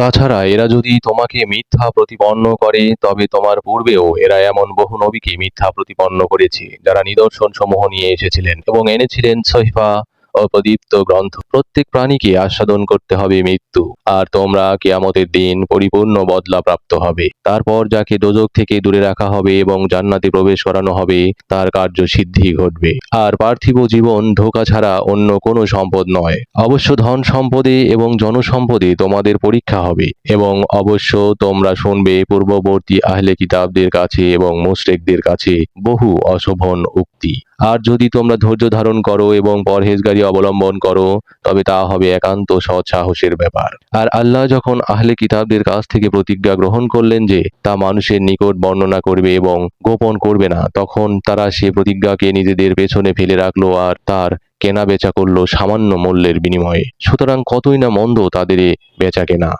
তাছাড়া এরা যদি তোমাকে মিথ্যা প্রতিপন্ন করে তবে তোমার পূর্বেও এরা এমন বহু নবীকে মিথ্যা প্রতিপন্ন করেছে যারা নিদর্শন সমূহ নিয়ে এসেছিলেন এবং এনেছিলেন সহিফা ও প্রদীপ্ত গ্রন্থ। প্রত্যেক প্রাণীকে আস্বাদন করতে হবে মৃত্যু, আর তোমরা কিয়ামতের দিন পরিপূর্ণ বদলা প্রাপ্ত হবে। তারপর যাকে দোজখ থেকে দূরে রাখা হবে এবং জান্নাতে প্রবেশ করানো হবে তার কার্য সিদ্ধি ঘটবে। আর পার্থিব জীবন ধোঁকা ছাড়া অন্য কোনো সম্পদ নয়। অবশ্য ধন সম্পদে এবং জনসম্পদে তোমাদের পরীক্ষা হবে, এবং অবশ্য তোমরা শুনবে পূর্ববর্তী আহলে কিতাবদের কাছে এবং মুশরিকদের কাছে বহু অশোভন উক্তি। আর যদি তোমরা ধৈর্য ধারণ করো এবং পরহেজগারি অবলম্বন করো তবে তা হবে একান্ত সৎ সাহসের ব্যাপার। আর আল্লাহ যখন আহলে কিতাবদের কাছ থেকে প্রতিজ্ঞা গ্রহণ করলেন যে তা মানুষের নিকট বর্ণনা করবে এবং গোপন করবে না, তখন তারা সে প্রতিজ্ঞাকে নিজেদের পেছনে ফেলে রাখলো আর তার কেনা বেচা করলো সামান্য মূল্যের বিনিময়ে। সুতরাং কতই না মন্দ তাদের এ বেচা কেনা।